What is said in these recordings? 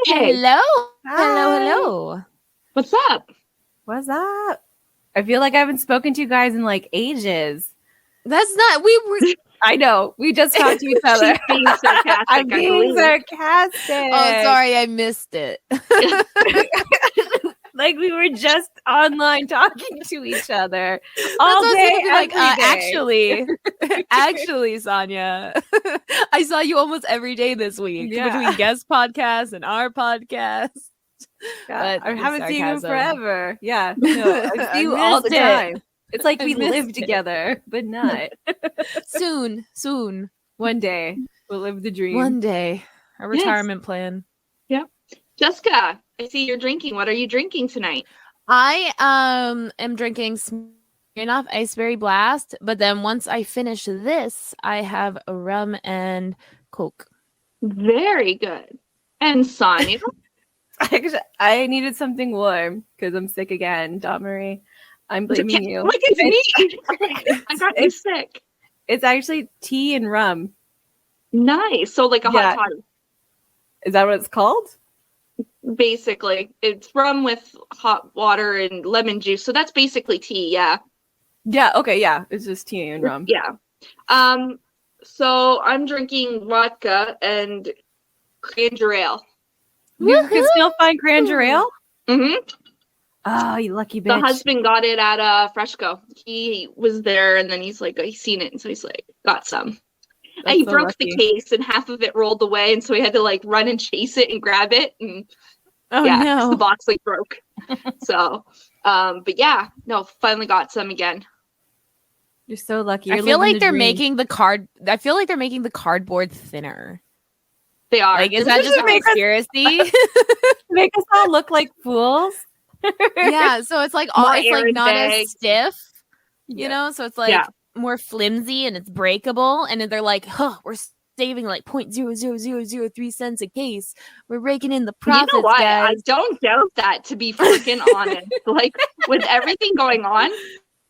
Hello. Hi. Hello. What's up? What's up? I feel like I haven't spoken to you guys in like ages. That's not, we were. I know. We just talked to each other. She's being sarcastic. I'm being sarcastic. sarcastic. Oh, sorry, I missed it. Like we were just online talking to each other That's all what I was day, gonna be like, every day. actually, Sonia, I saw you almost every day this week between guest podcasts and our podcast. Yeah, But I haven't seen you in sarcasm. forever. Yeah, no, I I see you all the missed it. time. It's like I we missed live it. together, but not. Soon. One day we'll live the dream. One day. A retirement plan. Jessica, I see you're drinking. What are you drinking tonight? I am drinking Smirnoff Iceberry Blast, but then once I finish this, I have a rum and Coke. Very good. And Sonia? Actually, I needed something warm because I'm sick again, Dot Marie. I'm blaming you. Look, it's me. I got you sick. It's actually tea and rum. Nice. So like a hot toddy. Is that what it's called? Basically, it's rum with hot water and lemon juice. So that's basically tea. Yeah. Yeah. Okay. Yeah. It's just tea and rum. Yeah. So I'm drinking vodka and ginger ale. You can still find Granger Ale? Mm-hmm. Oh, you lucky bitch. The husband got it at Freshco. He was there, and then he's like, he's seen it, and so he's like, got some. And he so broke lucky. the case, and half of it rolled away, and so he had to like run and chase it and grab it, and Oh yeah, no. the box like broke. So, but yeah, no, finally got some again. You're so lucky. I You're feel living like the they're dream. making the card. I feel like they're making the cardboard thinner. They are. Like, is that just a conspiracy? Make us all look like fools. Yeah. So it's like all More it's like arid not bags. as stiff, Yeah. you know. So it's like more flimsy and it's breakable. And then they're like, "Huh, we're saving like 0.00003 cents a case. We're raking in the profits, You know what? guys." I don't doubt that, to be freaking honest. Like, with everything going on.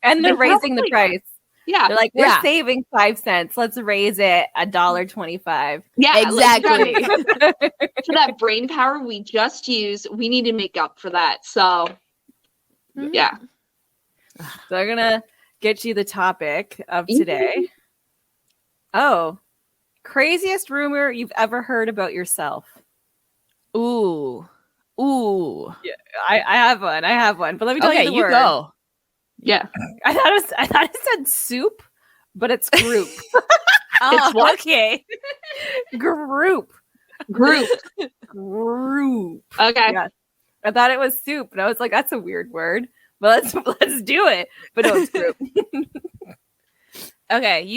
And they're They're raising the probably- price. Yeah. They're like, we're Yeah. saving 5 cents. Let's raise it $1.25. Yeah. Exactly. For that brain power we just used, we need to make up for that. So, Mhm. yeah. So I'm gonna get you the topic of today. Oh, craziest rumor you've ever heard about yourself. Ooh. I have one. But let me tell you Okay, the you word. go. Yeah. I thought it said soup, but it's group. Oh, what? okay. Group. Group. Okay. Yeah. I thought it was soup, and I was like, that's a weird word. But let's do it. But no, it's group. Okay, if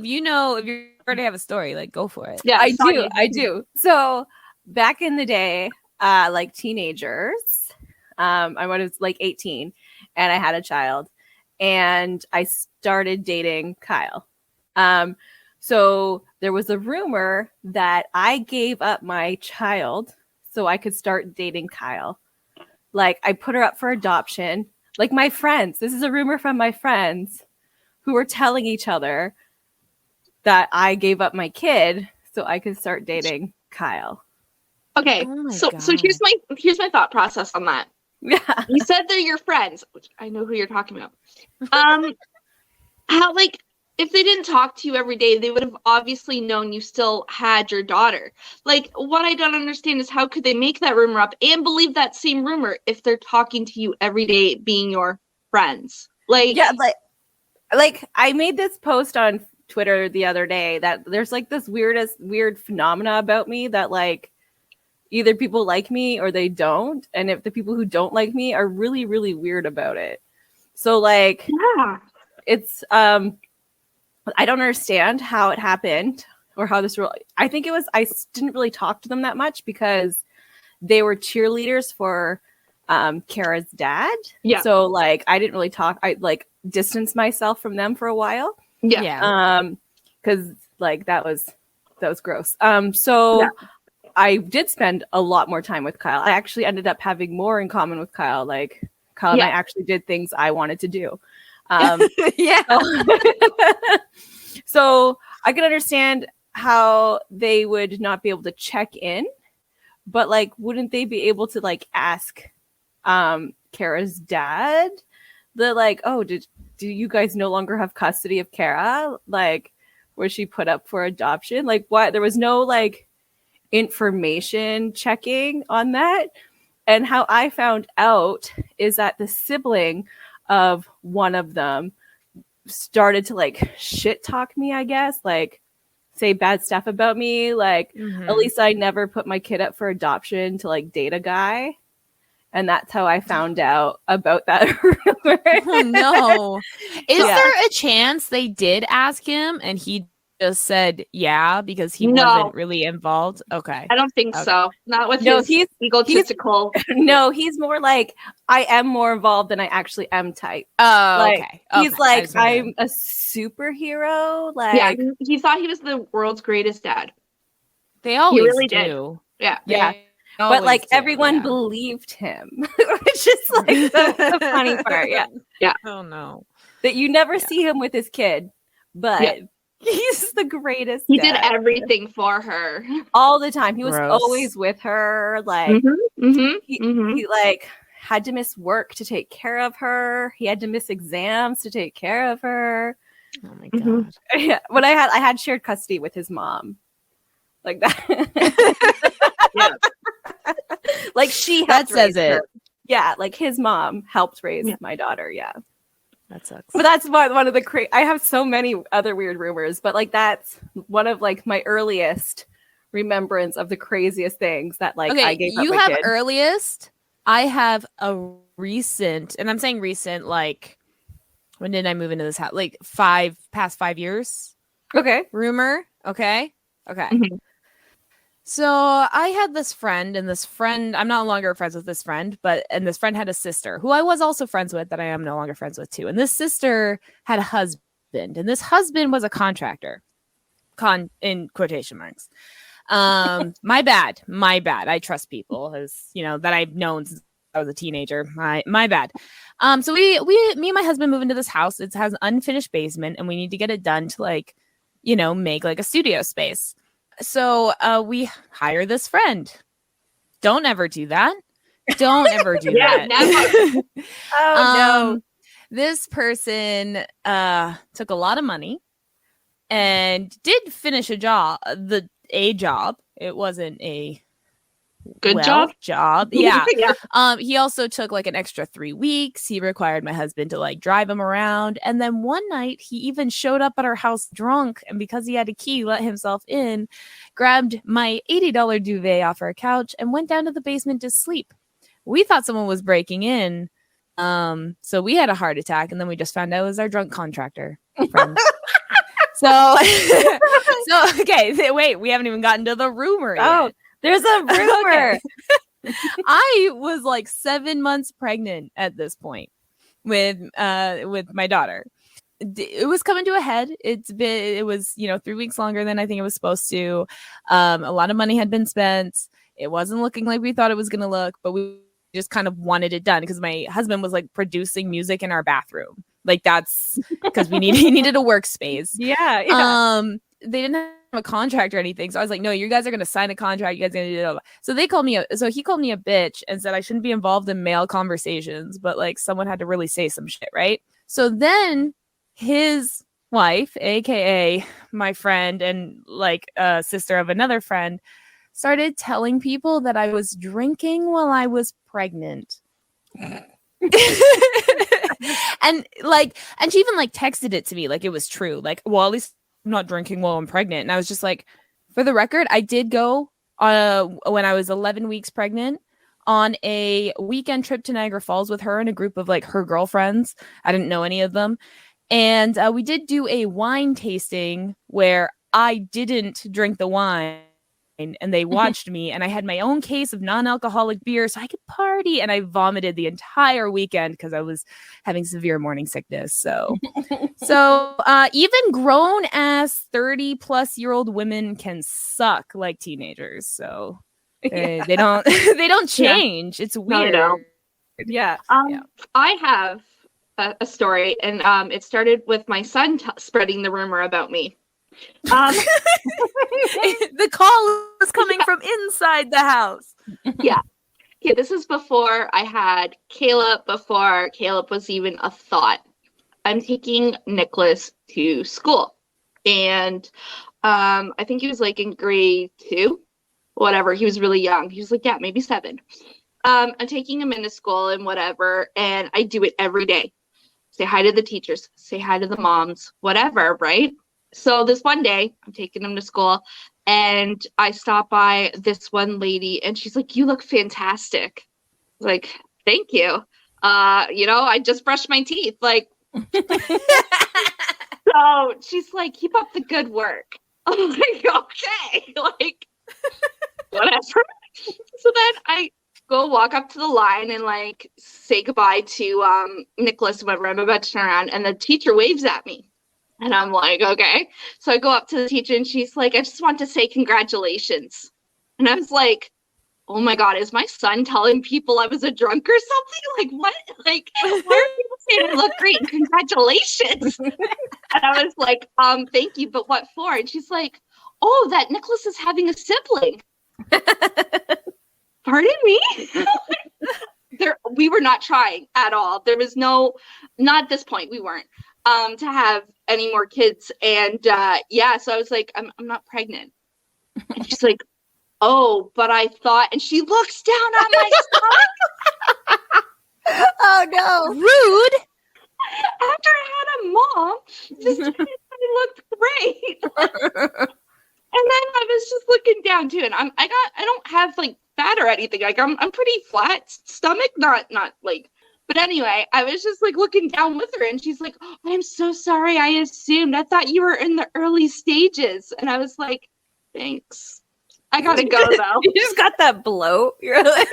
you already have a story, like go for it. Yeah. I do. So back in the day, like teenagers, I was like 18 and I had a child and I started dating Kyle. So there was a rumor that I gave up my child so I could start dating Kyle. Like I put her up for adoption. Like my friends, this is a rumor from my friends who were telling each other that I gave up my kid so I could start dating Kyle. Okay. Oh my So God. here's my thought process on that. Yeah. You said they're your friends, which I know who you're talking about. How, like, if they didn't talk to you every day, they would have obviously known you still had your daughter. Like, what I don't understand is how could they make that rumor up and believe that same rumor if they're talking to you every day, being your friends? Like, Yeah, like I made this post on Twitter the other day that there's like this weird phenomena about me that like either people like me or they don't, and if the people who don't like me are really really weird about it. So like yeah. it's I don't understand how it happened or how this I think it was I didn't really talk to them that much because they were cheerleaders for Kara's dad. Yeah. So like I didn't really talk. I like distanced myself from them for a while. Yeah. Because like that was gross. So Yeah. I did spend a lot more time with Kyle. I actually ended up having more in common with Kyle. Like Kyle and I actually did things I wanted to do. Yeah. So I can understand how they would not be able to check in, but like, wouldn't they be able to like ask Kara's dad? The like, oh, do you guys no longer have custody of Kara? Like, was she put up for adoption? Like, what? There was no like information checking on that. And how I found out is that the sibling of one of them started to like shit talk me, I guess, like say bad stuff about me. Like, at least I never put my kid up for adoption to like date a guy. And that's how I found out about that rumor. Oh, no. Is there a chance they did ask him and he just said yeah because he wasn't really involved? Okay. I don't think so. Not with his egotistical. No, he's more like, I am more involved than I actually am type. Oh, like, okay. He's like, I'm a superhero. Like, yeah, he thought he was the world's greatest dad. They always really do. Did. Yeah. But like everyone believed him, which is like the funny part. Yeah. Oh no. That you never see him with his kid, but he's the greatest. He did everything for her all the time. He was always with her. Like he like had to miss work to take care of her. He had to miss exams to take care of her. Oh my god. Yeah. When I had shared custody with his mom. Like that. Yeah. Like she that says it. Her. Yeah, like his mom helped raise my daughter. Yeah. That sucks. But that's one of the I have so many other weird rumors, but like that's one of like my earliest remembrance of the craziest things that like I gave up. You have earliest. I have a recent, and I'm saying recent, like when did I move into this house? Like past 5 years. Okay. Rumor. Okay. Mm-hmm. So I had this friend, and this friend, I'm no longer friends with this friend, and this friend had a sister who I was also friends with that I am no longer friends with too. And this sister had a husband, and this husband was a contractor, in quotation marks. My bad. I trust people, as you know, that I've known since I was a teenager. My bad. So me and my husband move into this house. It has an unfinished basement, and we need to get it done to like, you know, make like a studio space. So we hire this friend. Don't ever do that. Don't ever do that. Never. No. This person took a lot of money and did finish a job. It wasn't a good job. Yeah. He also took like an extra 3 weeks. He required my husband to like drive him around. And then one night he even showed up at our house drunk. And because he had a key, let himself in, grabbed my $80 duvet off our couch and went down to the basement to sleep. We thought someone was breaking in. So we had a heart attack. And then we just found out it was our drunk contractor friend. So okay, wait, we haven't even gotten to the rumor yet. There's a rumor. I was like 7 months pregnant at this point with my daughter. It was coming to a head. It was, you know, 3 weeks longer than I think it was supposed to. A lot of money had been spent. It wasn't looking like we thought it was going to look, but we just kind of wanted it done because my husband was like producing music in our bathroom. Like that's because he needed a workspace. Yeah. They didn't have a contract or anything. So I was like, no, you guys are going to sign a contract. You guys are going to do it. So he called me a bitch and said I shouldn't be involved in male conversations, but like someone had to really say some shit. Right. So then his wife, AKA my friend and like a sister of another friend, started telling people that I was drinking while I was pregnant. and she even like texted it to me like it was true. Like, well, at least I'm not drinking while I'm pregnant. And I was just like, for the record, I did go when I was 11 weeks pregnant on a weekend trip to Niagara Falls with her and a group of like her girlfriends. I didn't know any of them. And we did do a wine tasting where I didn't drink the wine and they watched me, and I had my own case of non-alcoholic beer so I could party, and I vomited the entire weekend because I was having severe morning sickness. So even grown ass 30-plus-year-old women can suck like teenagers. So they don't change. It's weird. No, yeah. I have a story, and it started with my son spreading the rumor about me. The call is coming from inside the house. Yeah. Okay, this is before I had Caleb, before Caleb was even a thought. I'm taking Nicholas to school. And I think he was like in grade 2, whatever. He was really young. He was like, yeah, maybe 7. I'm taking him into school and whatever. And I do it every day. Say hi to the teachers, say hi to the moms, whatever, right? So this one day, I'm taking him to school. And I stop by this one lady and she's like, you look fantastic. Like, thank you. I just brushed my teeth. Like, so she's like, keep up the good work. I'm like, okay, like, whatever. So then I go walk up to the line and like say goodbye to Nicholas, whenever I'm about to turn around, and the teacher waves at me. And I'm like, okay. So I go up to the teacher and she's like, I just want to say congratulations. And I was like, oh my God, is my son telling people I was a drunk or something? Like, what? Like, why are people saying I look great? Congratulations. And I was like, thank you, but what for? And she's like, oh, that Nicholas is having a sibling. Pardon me? We were not trying at all. There was not at this point, we weren't. To have any more kids. And so I was like, I'm not pregnant. And she's like, oh, but I thought, and she looks down on my stomach. Oh no. Rude. After I had a mom, just looked great. And then I was just looking down too, and I don't have like fat or anything. Like I'm pretty flat stomach, not like. But anyway, I was just like looking down with her, and she's like, oh, I'm so sorry. I assumed. I thought you were in the early stages. And I was like, thanks. I gotta go though. You just got that bloat. You're like,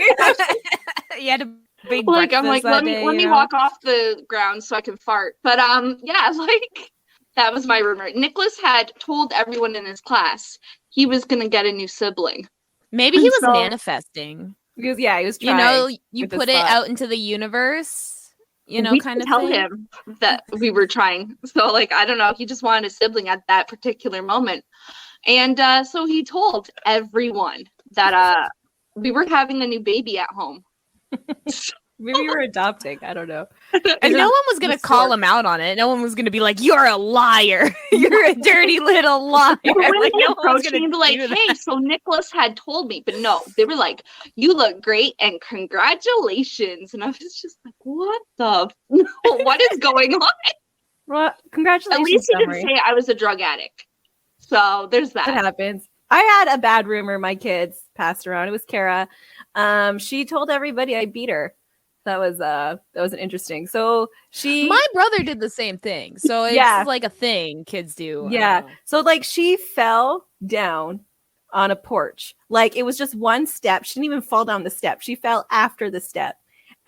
You had a big like I'm like, let day, me walk off the ground so I can fart. But like that was my rumor. Nicholas had told everyone in his class he was gonna get a new sibling. Maybe he was manifesting. Because he was trying. You put it out into the universe, kind of tell thing. him that we were trying. So like, I don't know, he just wanted a sibling at that particular moment. And so he told everyone that we were having a new baby at home. Maybe you were adopting. I don't know. And no one was going to call him out on it. No one was going to be like, you're a liar. You're a dirty little liar. Like, no one was going to be like, hey, so Nicholas had told me. But no, they were like, you look great and congratulations. And I was just like, what is going on? Well, congratulations. At least he didn't say I was a drug addict. So there's that. That happens. I had a bad rumor my kids passed around. It was Kara. She told everybody I beat her. That was an interesting. So my brother did the same thing. So it's like a thing kids do. Yeah. So like she fell down on a porch. Like it was just one step. She didn't even fall down the step. She fell after the step.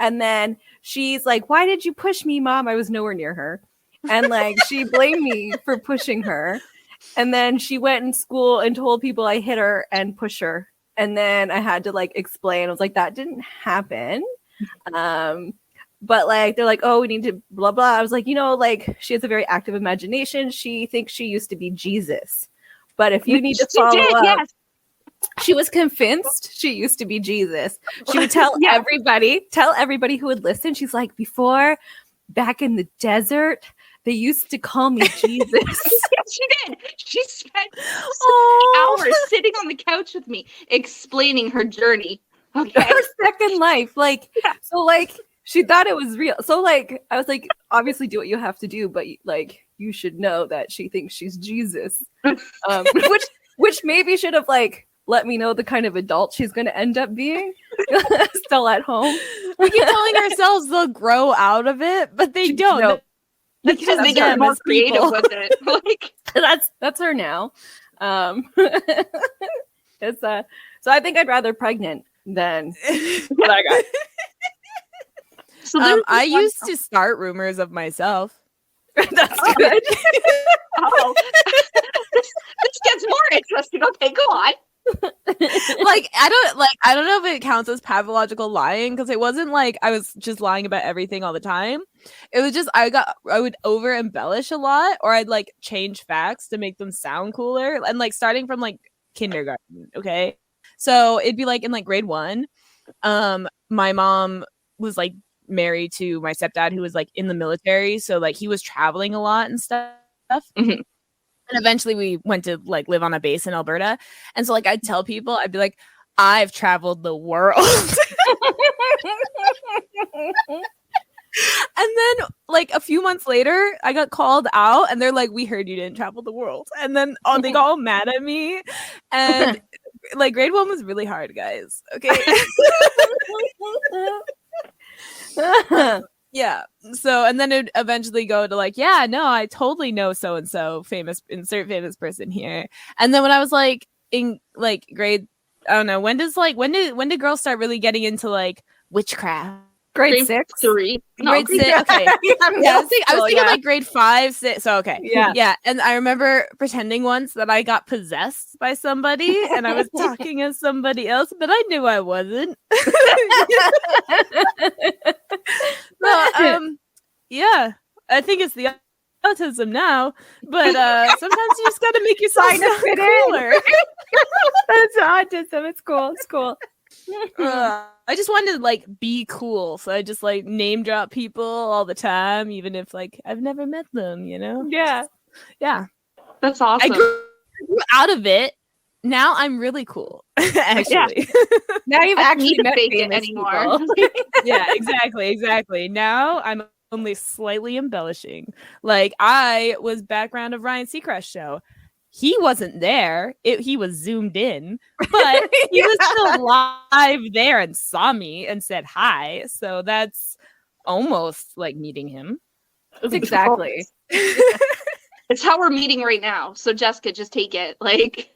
And then she's like, why did you push me, Mom? I was nowhere near her. And like she blamed me for pushing her. And then she went in school and told people I hit her and pushed her. And then I had to like explain. I was like, that didn't happen. But like they're like, oh, we need to blah blah. I was like, like she has a very active imagination. She thinks she used to be Jesus. But if you need to follow up, yes. She was convinced she used to be Jesus. She would tell everybody who would listen. She's like, before, back in the desert, they used to call me Jesus. Yes, she did. She spent hours sitting on the couch with me, explaining her journey. Okay. Her second life. Like, so like she thought it was real. So like I was like, obviously do what you have to do, but like you should know that she thinks she's Jesus. Which maybe should have like let me know the kind of adult she's gonna end up being. Still at home. We keep telling ourselves they'll grow out of it, but they don't. No. Because they get more creative with it. Like that's her now. It's so I think I'd rather pregnant than what I got. So I used to start rumors of myself. That's good. Oh, this gets more interesting. Okay, go on. Like I don't know if it counts as pathological lying, because it wasn't like I was just lying about everything all the time. It was just I would over embellish a lot, or I'd like change facts to make them sound cooler, and like starting from like kindergarten. Okay, so it'd be like in like grade 1, my mom was like married to my stepdad, who was like in the military, so like he was traveling a lot and stuff. Mhm. And eventually we went to like live on a base in Alberta. And so like I'd tell people, I'd be like, I've traveled the world. And then like a few months later, I got called out and they're like, we heard you didn't travel the world. And then they got all mad at me. And like grade 1 was really hard, guys. Okay. Yeah. So, and then it'd eventually go to like, yeah, no, I totally know so and so, famous, insert famous person here. And then when I was like in like grade, I don't know, when did girls start really getting into like witchcraft? Grade 6, 3, no, Grade 6. Okay. Yeah, I was thinking like grade 5, 6. So okay. Yeah. Yeah. And I remember pretending once that I got possessed by somebody and I was talking as somebody else, but I knew I wasn't. So, yeah. I think it's the autism now, but sometimes you just gotta make yourself sound cooler. That's autism. It's cool. It's cool. I just wanted to like be cool, so I just like name drop people all the time, even if like I've never met them, you know? Yeah. That's awesome. I grew out of it. Now I'm really cool. Actually. Now you've I don't actually need to met fake it famous anymore. people. Yeah, exactly. Now I'm only slightly embellishing. Like I was background of Ryan Seacrest's show. He wasn't there. He was zoomed in, but he was still live there and saw me and said hi. So that's almost like meeting him. Exactly. It's how we're meeting right now. So Jessica, just take it. Like,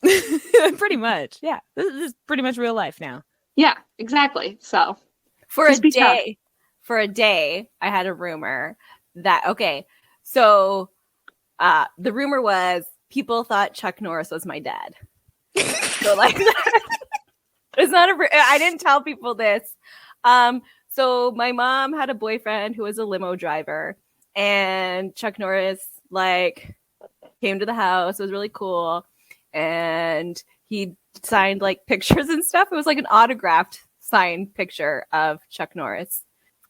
Pretty much. Yeah. This is pretty much real life now. yeah, exactly. So For a Just be tough. day, I had a rumor that so the rumor was people thought Chuck Norris was my dad. So like it's not I didn't tell people this. So my mom had a boyfriend who was a limo driver, and Chuck Norris like came to the house. It was really cool, and he signed like pictures and stuff. It was like an autographed signed picture of Chuck Norris.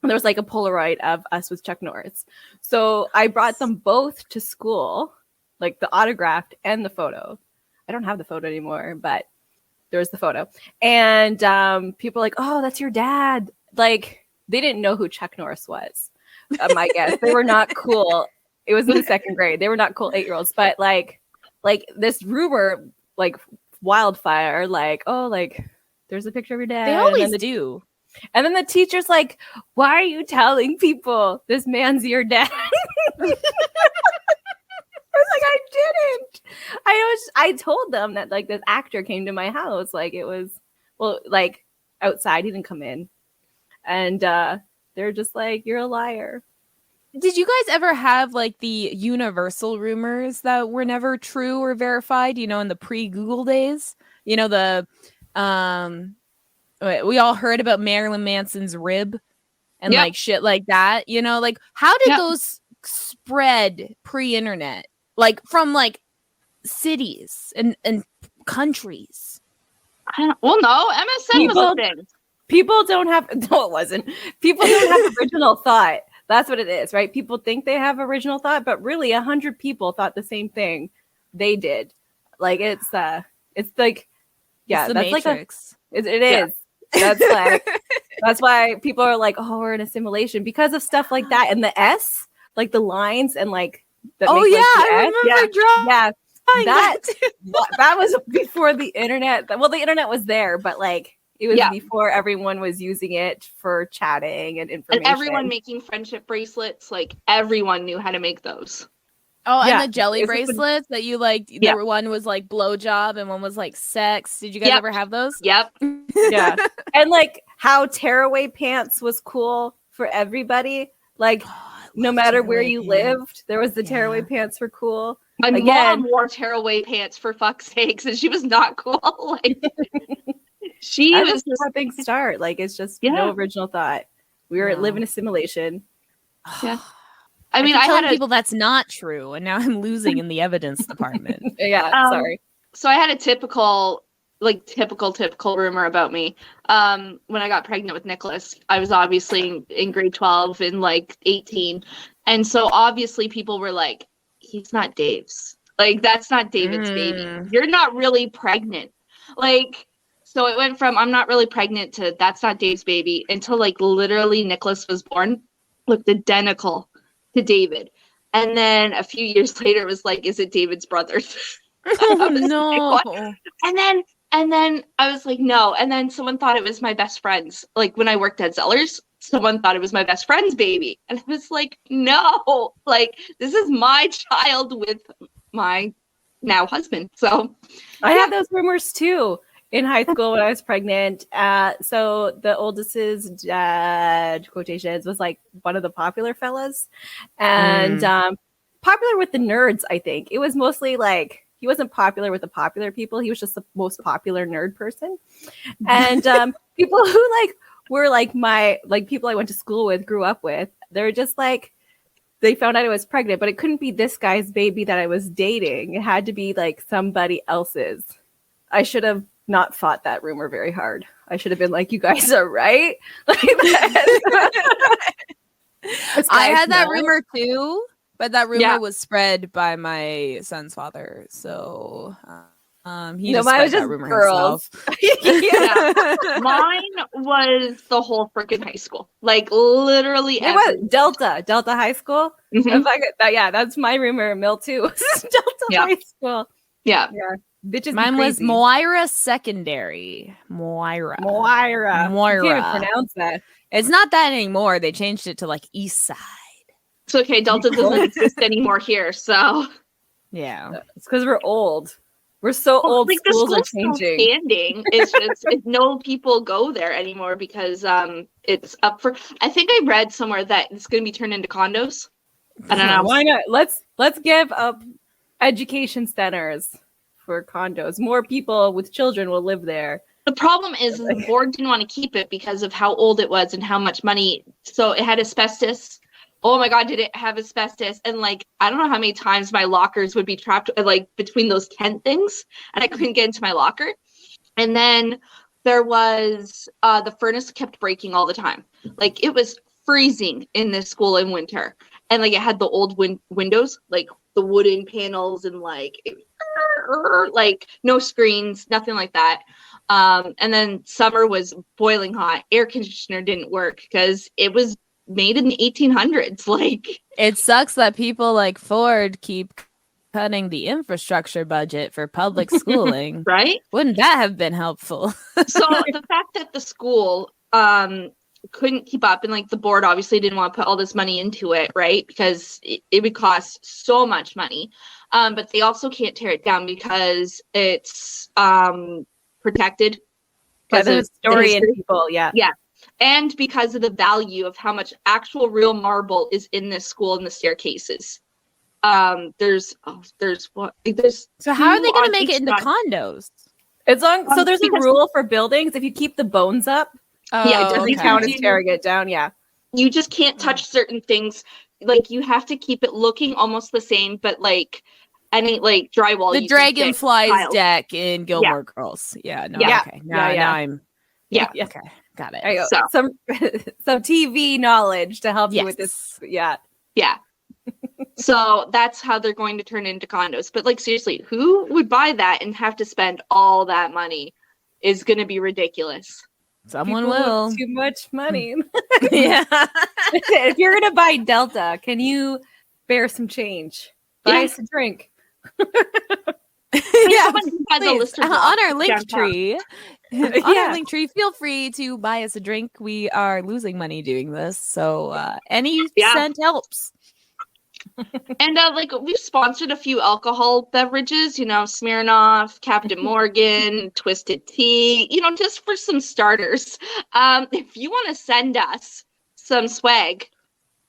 And there was like a Polaroid of us with Chuck Norris. So I brought them both to school, like the autographed and the photo. I don't have the photo anymore, but there's the photo. And people were like, oh, that's your dad. Like, they didn't know who Chuck Norris was, I guess. They were not cool. It was in the second grade. They were not cool 8-year-olds. But like this rumor, like wildfire, like, oh, like there's a picture of your dad. They always do. And then the teacher's like, why are you telling people this man's your dad? I was like, I didn't. I told them that like this actor came to my house. Like it was, well, like outside. He didn't come in. And they're just like, you're a liar. Did you guys ever have like the universal rumors that were never true or verified, you know, in the pre-Google days? You know, the we all heard about Marilyn Manson's rib and like shit like that, you know, like how did those spread pre-internet, like from like cities and countries? I don't. Well, no, MSN was a thing. People don't have. No, it wasn't. People don't have original thought. That's what it is, right? People think they have original thought, but really 100 people thought the same thing they did. Like it's like, yeah, it's the that's Matrix. Like it is. That's like, that's why people are like, oh, we're in a simulation because of stuff like that. And the S, like the lines and like, that oh make, yeah, like, the I S. remember drawing that was before the internet. Well, the internet was there, but like it was before everyone was using it for chatting and information. And everyone making friendship bracelets, like everyone knew how to make those. Oh, and the jelly bracelets that you like. There one was like blowjob and one was like sex. Did you guys ever have those? Yep. Yeah. And like how tearaway pants was cool for everybody. Like no matter where you lived, there was the tearaway pants were cool. My Again. mom wore tearaway pants for fuck's sakes, and she was not cool. Like, she That's was just how things start. Like, it's just Yeah. no original thought. We were No. living a simulation. Yeah. I mean, keep I telling had people that's not true, and now I'm losing in the evidence department. Yeah, sorry. so I had a typical rumor about me. When I got pregnant with Nicholas, I was obviously in grade 12 and like 18. And so obviously people were like, he's not Dave's. Like, that's not David's baby. You're not really pregnant. Like, so it went from I'm not really pregnant to that's not Dave's baby until like literally Nicholas was born, looked identical to David. And then a few years later it was like, is it David's brother? Oh no. Like, and then I was like, no. And then someone thought it was my best friend's. Like, when I worked at Zeller's, someone thought it was my best friend's baby. And I was like, no, like, this is my child with my now husband. So I had those rumors too in high school when I was pregnant. So the oldest's dad, quotations, was like one of the popular fellas. And popular with the nerds, I think. It was mostly like, he wasn't popular with the popular people. He was just the most popular nerd person. And people who like were like my, like people I went to school with, grew up with, they're just like, they found out I was pregnant, but it couldn't be this guy's baby that I was dating. It had to be like somebody else's. I should have not fought that rumor very hard. I should have been like, you guys are right. Like I had that rumor too, but that rumor was spread by my son's father. So he just spread that rumor girls. Yeah. Mine was the whole freaking high school. Like, literally it was Delta High School. Mhm. That's my rumor mill too. Delta High School. Yeah. Bitches Mine was Moira Secondary. Moira. You can't even pronounce that. It's not that anymore. They changed it to like East Side. It's okay. Delta doesn't exist anymore here. So yeah, it's because we're old. We're so old. Like, schools are still changing. Standing. It's just no people go there anymore because it's up for. I think I read somewhere that it's going to be turned into condos. I don't know. Why not? Let's give up education centers for condos. More people with children will live there. The problem is the board didn't want to keep it because of how old it was and how much money. So it had asbestos. Oh my God, did it have asbestos? And like, I don't know how many times my lockers would be trapped like between those tent things and I couldn't get into my locker. And then there was the furnace kept breaking all the time. Like, it was freezing in this school in winter. And like, it had the old windows, like the wooden panels and like no screens, nothing like that. And then summer was boiling hot. Air conditioner didn't work because it was made in the 1800s. Like, it sucks that people like Ford keep cutting the infrastructure budget for public schooling. Right? Wouldn't that have been helpful? So the fact that the school couldn't keep up, and like the board obviously didn't want to put all this money into it, right? Because it would cost so much money. But they also can't tear it down because it's protected. By the historian people, yeah. And because of the value of how much actual real marble is in this school in the staircases. There's So how are they going to make it into condos? It's on. So there's a rule for buildings. If you keep the bones up, it doesn't count as tearing it down. Yeah. You just can't touch certain things. Like, you have to keep it looking almost the same, but like any like drywall. The Dragonfly's deck in Gilmore Girls. Yeah. No. Yeah. Okay. Now I'm. Yeah. Okay. Got it. There you go. So. some TV knowledge to help you with this. Yeah. Yeah. So that's how they're going to turn into condos. But like, seriously, who would buy that and have to spend all that money? Is going to be ridiculous. Someone People will. with too much money. Yeah. If you're going to buy Delta, can you bear some change? Buy us a drink. Yeah, please, on our link tree. On our link tree, feel free to buy us a drink. We are losing money doing this, so any cent helps. And like, we've sponsored a few alcohol beverages, Smirnoff, Captain Morgan, Twisted Tea, just for some starters. If you want to send us some swag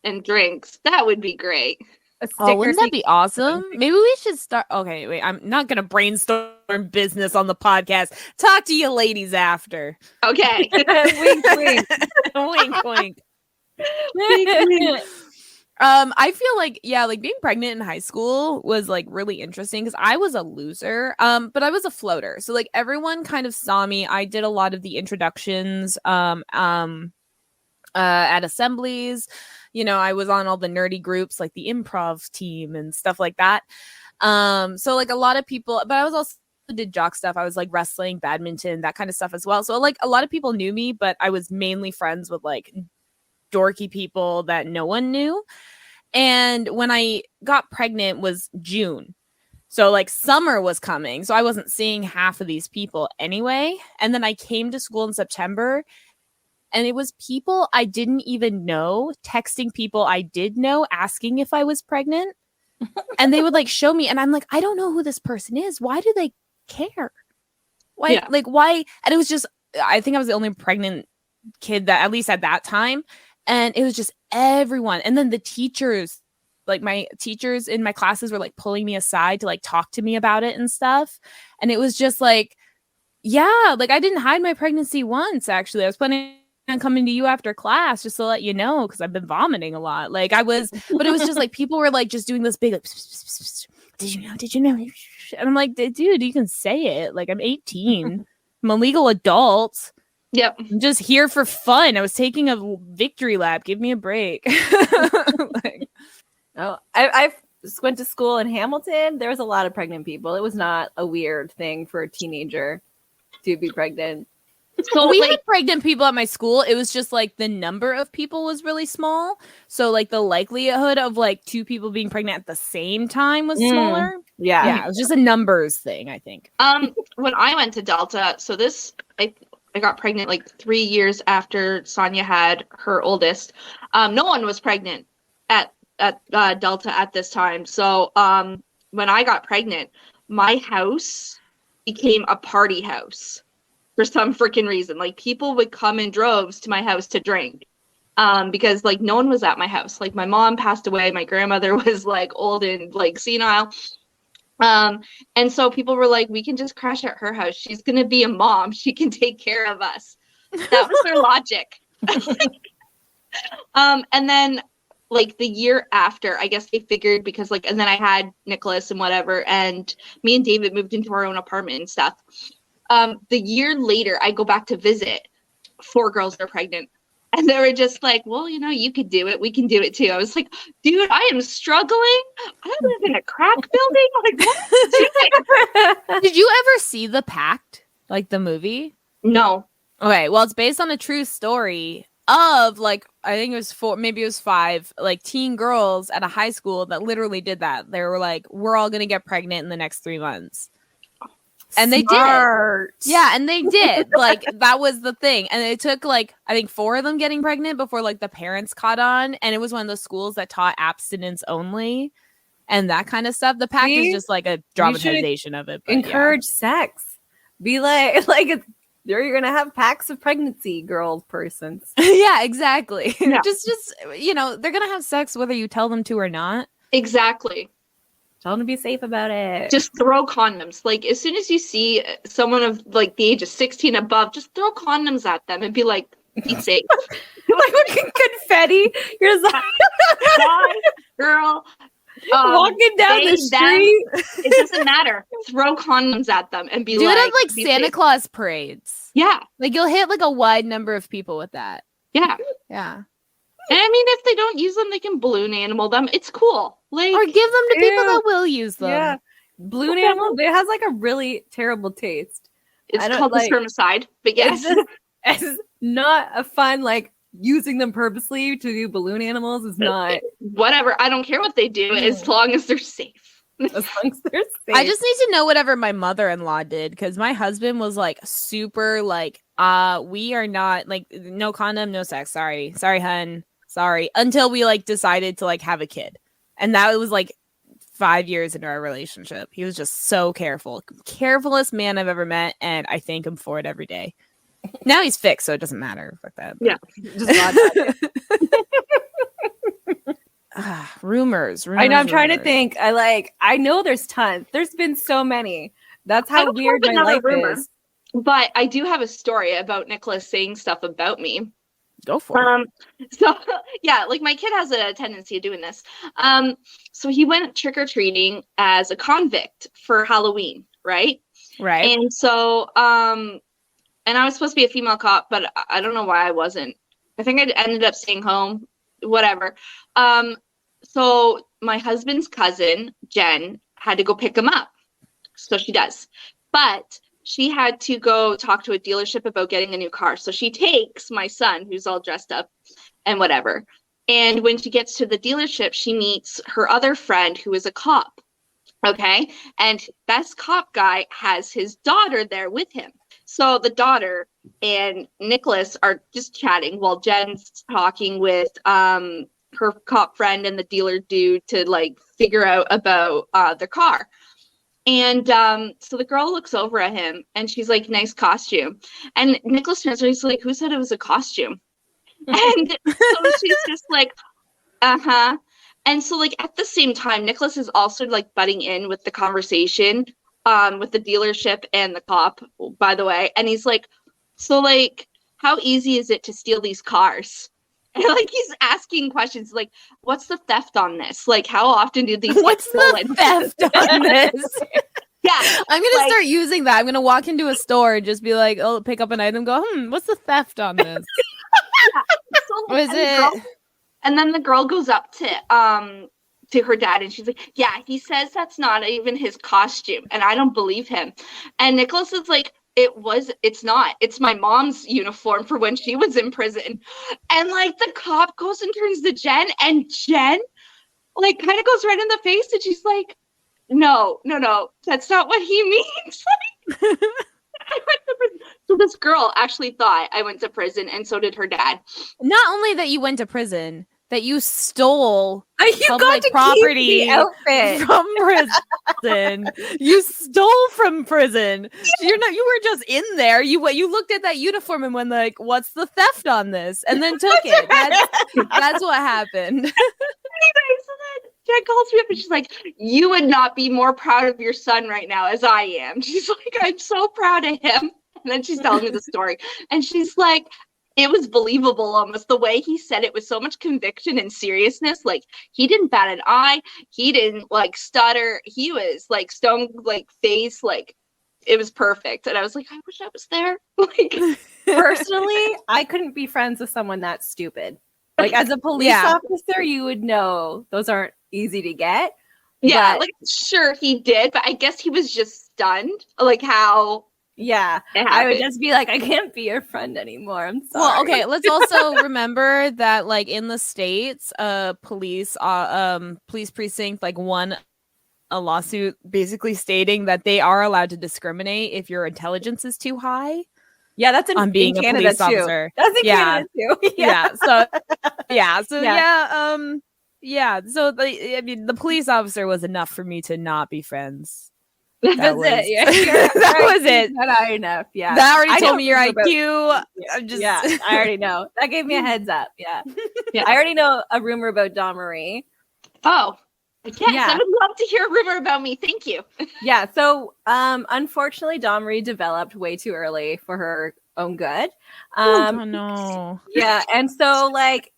and drinks, that would be great. A sticker. Oh, wouldn't so that you be can- awesome? Maybe we should start. Okay, wait. I'm not gonna brainstorm business on the podcast. Talk to you ladies after. Okay. Wink, wink. Wink, wink. Wink, wink. I feel like like being pregnant in high school was like really interesting because I was a loser. But I was a floater, so like everyone kind of saw me. I did a lot of the introductions. At assemblies, I was on all the nerdy groups like the improv team and stuff like that. So like a lot of people, but I was also did jock stuff. I was like wrestling, badminton, that kind of stuff as well. So like a lot of people knew me, but I was mainly friends with like dorky people that no one knew. And when I got pregnant was June. So like summer was coming. So I wasn't seeing half of these people anyway. And then I came to school in September and it was people I didn't even know texting people I did know asking if I was pregnant. And they would like show me and I'm like, I don't know who this person is. Why do they care? Why Yeah. like why? And it was just I think I was the only pregnant kid that at least at that time. And it was just everyone. And then the teachers, like my teachers in my classes were like pulling me aside to like talk to me about it and stuff. And it was just like, yeah, like I didn't hide my pregnancy once, actually. I was planning on coming to you after class just to let you know because I've been vomiting a lot. Like I was, but it was just like people were like just doing this big like, did you know? Did you know? And I'm like, dude, you can say it. Like I'm 18. I'm a legal adult. Yep. I'm just here for fun. I was taking a victory lap. Give me a break. Like, I went to school in Hamilton. There was a lot of pregnant people. It was not a weird thing for a teenager to be pregnant. So we like, had pregnant people at my school. It was just like the number of people was really small. So like the likelihood of like two people being pregnant at the same time was smaller. Yeah, it was just a numbers thing, I think. when I went to Delta, so this I got pregnant like 3 years after Sonia had her oldest. No one was pregnant at Delta at this time. So when I got pregnant, my house became a party house for some freaking reason. Like people would come in droves to my house to drink because like no one was at my house. Like my mom passed away. My grandmother was like old and like senile. And so people were like, we can just crash at her house. She's going to be a mom. She can take care of us. That was their logic. And then like the year after, I guess they figured because like, and then I had Nicholas and whatever, and me and David moved into our own apartment and stuff. The year later, I go back to visit. 4 girls are pregnant. And they were just like, well, you could do it. We can do it too. I was like, dude, I am struggling. I live in a crack building. Like, what? Did you ever see The Pact? Like the movie? No. Okay, well, it's based on a true story of like, I think it was 4, maybe it was 5, like teen girls at a high school that literally did that. They were like, we're all going to get pregnant in the next 3 months. And they did. Yeah, and they did. Like, that was the thing. And it took, like, I think 4 of them getting pregnant before, like, the parents caught on. And it was one of those schools that taught abstinence only and that kind of stuff. The Pact is just, like, a dramatization of it. But, encourage sex. Be like you're going to have packs of pregnancy, girl persons. Yeah, exactly. Yeah. Just, they're going to have sex whether you tell them to or not. Exactly. Tell them to be safe about it. Just throw condoms. Like, as soon as you see someone of, like, the age of 16 above, just throw condoms at them and be like, be safe. Like fucking confetti. You're just like, Guy, girl. walking down the street. It doesn't matter. Throw condoms at them and be Do like... it at, like, be Santa safe. Claus parades. Yeah. Like, you'll hit, like, a wide number of people with that. Yeah. Yeah. And I mean, if they don't use them, they can balloon animal them. It's cool. Like, Or give them to people Ew. that will use them. Yeah. Balloon animal, it has like a really terrible taste. it's I don't called like- the spermicide. But yes. It's not a fun, like, using them purposely to do balloon animals is not Whatever. I don't care what they do as long as they're safe. as long as they're safe. I just need to know whatever my mother-in-law did because my husband was like super like, we are not like no condom, no sex. Sorry, hun. Sorry. Until we like decided to like have a kid. And that was like 5 years into our relationship. He was just so careful. Carefulest man I've ever met. And I thank him for it every day. Now he's fixed, so it doesn't matter. Fuck that. Yeah. just not Rumors. I know. I'm trying to think. I know there's tons. There's been so many. That's I how don't weird have my another life rumor. is. But I do have a story about Nicholas saying stuff about me. Go for it. So yeah, like my kid has a tendency of doing this. So he went trick-or-treating as a convict for Halloween, right? Right. And so and I was supposed to be a female cop, but I don't know why I wasn't. I think I ended up staying home, whatever. So my husband's cousin, Jen, had to go pick him up. So she does. But she had to go talk to a dealership about getting a new car. So she takes my son, who's all dressed up and whatever. And when she gets to the dealership, she meets her other friend who is a cop. Okay. And this cop guy has his daughter there with him. So the daughter and Nicholas are just chatting while Jen's talking with her cop friend and the dealer dude to like figure out about their car. And so the girl looks over at him and she's like, nice costume. And Nicholas turns around, he's like, who said it was a costume? And so she's just like, uh-huh. And so like at the same time, Nicholas is also like butting in with the conversation with the dealership and the cop, by the way. And he's like, so like, how easy is it to steal these cars? And like he's asking questions like, what's the theft on this? Like, how often do these What's get stolen? the theft on this? Yeah. I'm gonna start using that. I'm gonna walk into a store and just be like, oh, pick up an item, go, what's the theft on this? So, What is it? And then the girl goes up to her dad and she's like, yeah, he says that's not even his costume. And I don't believe him. And Nicholas is like, it's not. It's my mom's uniform for when she was in prison. And like the cop goes and turns to Jen, and Jen like kind of goes right in the face and she's like, no, that's not what he means. I went to prison. So this girl actually thought I went to prison, and so did her dad. Not only that you went to prison, that you stole public got property outfit from prison. You stole from prison. So you were just in there. You looked at that uniform and went like, what's the theft on this? And then took it. That's what happened. Anyway, so then Jen calls me up and she's like, you would not be more proud of your son right now as I am. She's like, I'm so proud of him. And then she's telling me the story. And she's like, it was believable almost the way he said it with so much conviction and seriousness. Like he didn't bat an eye. He didn't like stutter. He was like stone, like face, like it was perfect. And I was like, I wish I was there. Like personally, I couldn't be friends with someone that stupid. Like as a police officer, you would know those aren't easy to get. Yeah, like sure he did, but I guess he was just stunned. Like how I would just be like, I can't be your friend anymore. I'm sorry. Well, okay, let's also remember that like in the States, police precinct like won a lawsuit basically stating that they are allowed to discriminate if your intelligence is too high. Yeah, that's in being in a Canada police too. officer. That's in Canada too. So the police officer was enough for me to not be friends. That was it. Yeah. That was it. Not high enough. Yeah. That already told me your IQ. I already know. That gave me a heads up. Yeah. I already know a rumor about Dawn Marie. Oh, yes. I would love to hear a rumor about me. Thank you. Yeah. So, unfortunately, Dawn Marie developed way too early for her own good. Oh no. Yeah. And so, like,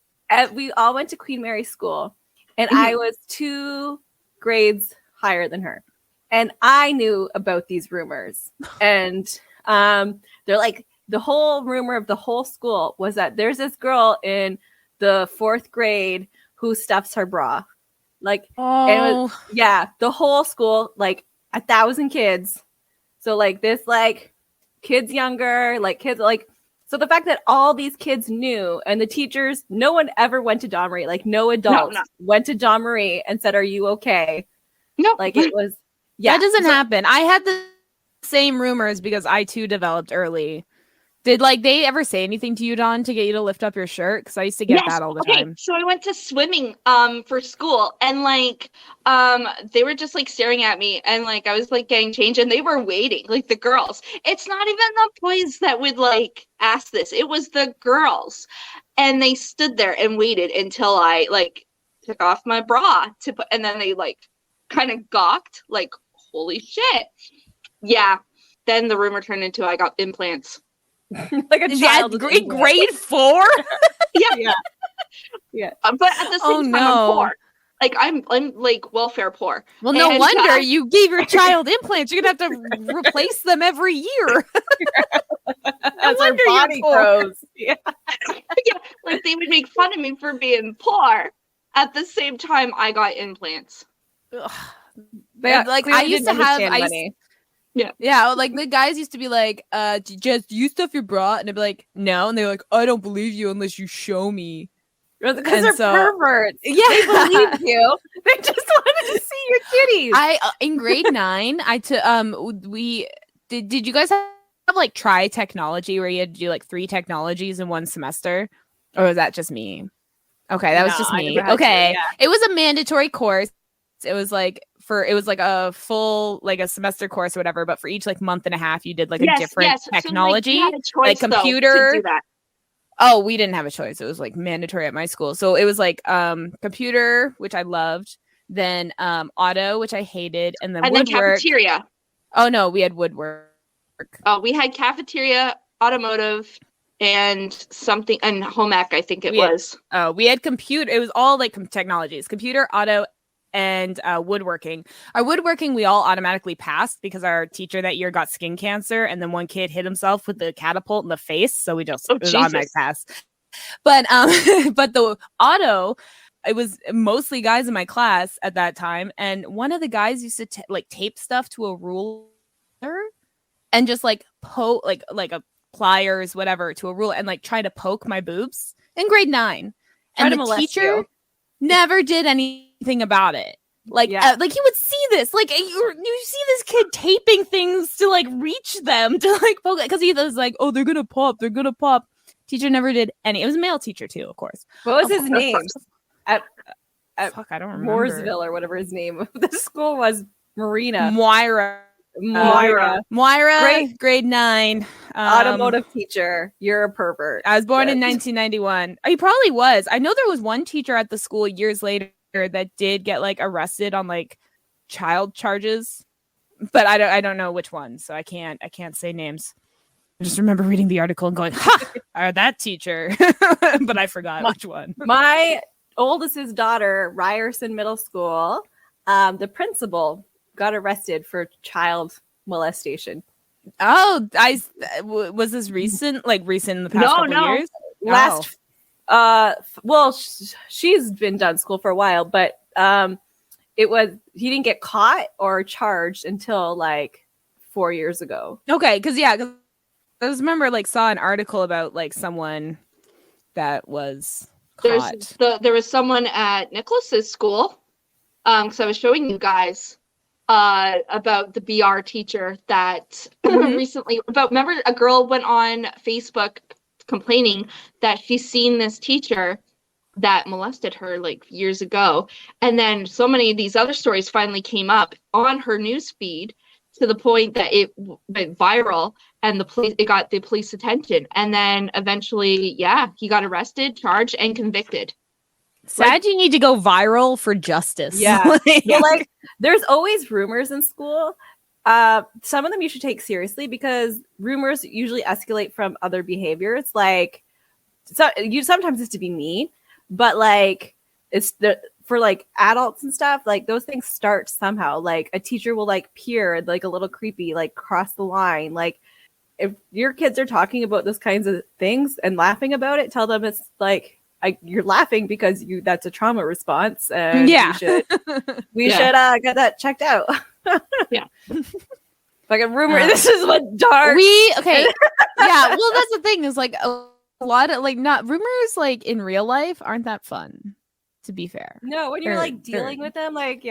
we all went to Queen Mary School, and I was 2 grades higher than her. And I knew about these rumors. And they're like, the whole rumor of the whole school was that there's this girl in the 4th grade who stuffs her bra. Like, and it was, the whole school, like 1,000 kids. So like this, like kids younger, like kids, like, so the fact that all these kids knew, and the teachers, no one ever went to Dawn Marie. Like no adult went to Dawn Marie and said, are you okay? No. Like it was. Yeah, that doesn't happen. I had the same rumors because I too developed early. Did like they ever say anything to you, Dawn, to get you to lift up your shirt? Because I used to get that all the time. So I went to swimming for school, and like they were just like staring at me, and like I was like getting changed, and they were waiting, like the girls. It's not even the boys that would like ask this. It was the girls, and they stood there and waited until I like took off my bra to put, and then they like kind of gawked, like, holy shit. Yeah. Then the rumor turned into I got implants. Like a child. Grade 4? Yeah. Yeah. But at the same time, I'm poor. Like, I'm like welfare poor. Well, no wonder you gave your child implants. You're gonna have to replace them every year. As her body grows. Yeah. Yeah, like they would make fun of me for being poor. At the same time, I got implants. Like I used to have money. Yeah, like the guys used to be like, just you stuff your bra, and I'd be like, no, and they're like, I don't believe you unless you show me. Because they're perverts. Yeah, they believe you. They just wanted to see your titties. I in grade 9, I took we did you guys have like try technology where you had to do like 3 technologies in one semester, or was that just me? Okay, that was just me. Okay, it was a mandatory course. It was like a full like a semester course or whatever, but for each like month and a half you did like a different technology, so, like computer. To do that. Oh, we didn't have a choice. It was like mandatory at my school. So it was like computer, which I loved, then auto, which I hated, and then woodwork. Then cafeteria. Oh no, we had woodwork. Oh, we had cafeteria, automotive, and something, and home ec, I think it was. Oh, we had computer. It was all like technologies: computer, auto, and woodworking. Our woodworking, we all automatically passed because our teacher that year got skin cancer, and then one kid hit himself with the catapult in the face, so we just it was automatic pass. But but the auto, it was mostly guys in my class at that time, and one of the guys used to like tape stuff to a ruler and just like poke like a pliers whatever to a ruler and like try to poke my boobs in grade 9, and the teacher never did anything about it. Like like he would see this, like you see this kid taping things to like reach them to like poke it because he was like, oh, they're gonna pop. Teacher never did any. It was a male teacher too, of course. What was his name? At Fuck, I don't remember. Mooresville or whatever his name of the school was. Marina. Moira, grade 9. Automotive teacher. You're a pervert. I was born in 1991. He probably was. I know there was one teacher at the school years later that did get like arrested on like child charges, but I don't know which one, so I can't say names. I just remember reading the article and going, "Ha, that teacher," but I forgot which one. My oldest's daughter, Ryerson Middle School, the principal got arrested for child molestation. Oh, was this recent? Like recent in the past couple years? Last, well, she's been done school for a while, but he didn't get caught or charged until like 4 years ago. Okay, because I just remember like saw an article about like someone that was caught. There was someone at Nicholas's school, because I was showing you guys about the BR teacher that recently remember a girl went on Facebook complaining that she's seen this teacher that molested her like years ago, and then so many of these other stories finally came up on her news feed to the point that it went viral and it got the police attention, and then eventually he got arrested, charged, and convicted. Sad you need to go viral for justice. Yeah. Like there's always rumors in school. Some of them you should take seriously because rumors usually escalate from other behaviors. Like sometimes it's to be mean, but like for like adults and stuff, like those things start somehow. Like a teacher will like peer like a little creepy, like cross the line. Like if your kids are talking about those kinds of things and laughing about it, tell them it's like, you're laughing because that's a trauma response, and we should get that checked out. Like a rumor. This is what dark. Well, that's the thing is like a lot of like not rumors like in real life aren't that fun. To be fair, no, when you're like dealing with them, like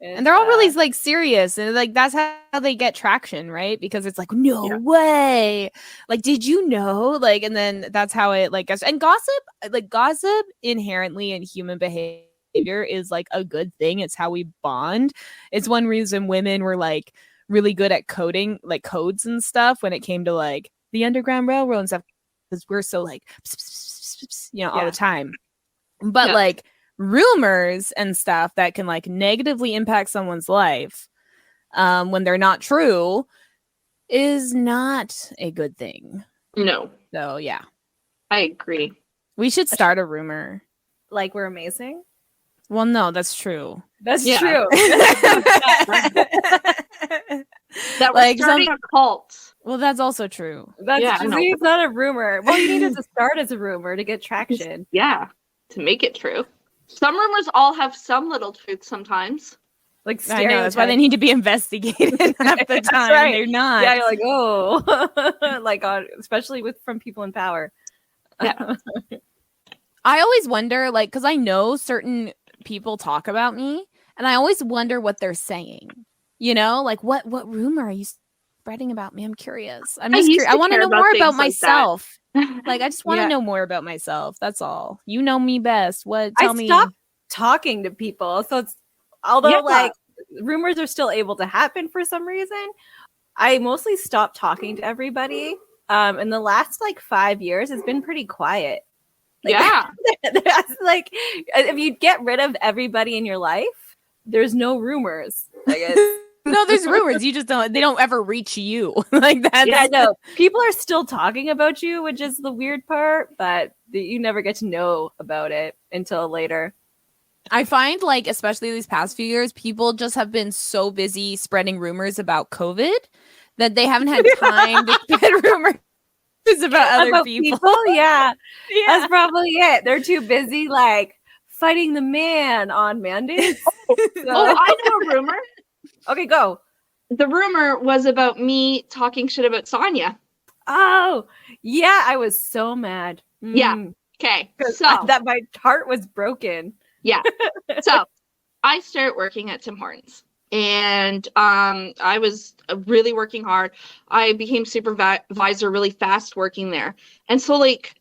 and they're all really like serious, and like that's how they get traction, right? Because it's like no way, like did you know, like, and then that's how it like gets. And gossip inherently in human behavior is like a good thing. It's how we bond. It's one reason women were like really good at coding like codes and stuff when it came to like the Underground Railroad and stuff, because we're so like all the time. But like rumors and stuff that can like negatively impact someone's life when they're not true is not a good thing. No. So yeah, I agree. we should start a rumor. Like we're amazing. Well, no, that's true. That's Yeah. true. That we're Like starting a cult. Well, that's also true. That's Yeah, just, no. it's not a rumor. Well, you need it to start as a rumor to get traction. Yeah, to make it true. Some rumors all have some little truth sometimes. Like I know that's why they stereotypes. need to be investigated half the That's time. right. They're not. Yeah, you're like, oh, like especially from people in power. Yeah. I always wonder, like, because I know certain people talk about me, and I always wonder what they're saying. You know, like what rumor are you spreading about me? I'm curious. I'm I just used curious. I to want to care know about more things about like that. myself. Like, I just want to Yeah. know more about myself. That's all. You know me best. What? I Tell me. stopped talking to people, so it's although Yeah. like rumors are still able to happen for some reason. I mostly stopped talking to everybody. In the last like 5 years, it's been pretty quiet. Like, Yeah. that's like if you get rid of everybody in your life, there's no rumors. Like, No, there's rumors. You just don't. They don't ever reach you. Like that. yeah, no, people are still talking about you, which is the weird part, but you never get to know about it until later. I find like, especially these past few years, people just have been so busy spreading rumors about COVID that they haven't had time to spread rumors about other people. Yeah, Yeah. that's probably it. They're too busy like fighting the man on mandates. Oh, So- I know a rumor. okay, go. The rumor was about me talking shit about Sonya. Oh, yeah, I was so mad. Yeah. Mm, Okay, 'cause so that my heart was broken. so I started working at Tim Hortons, and I was really working hard. I became supervisor really fast working there, and so like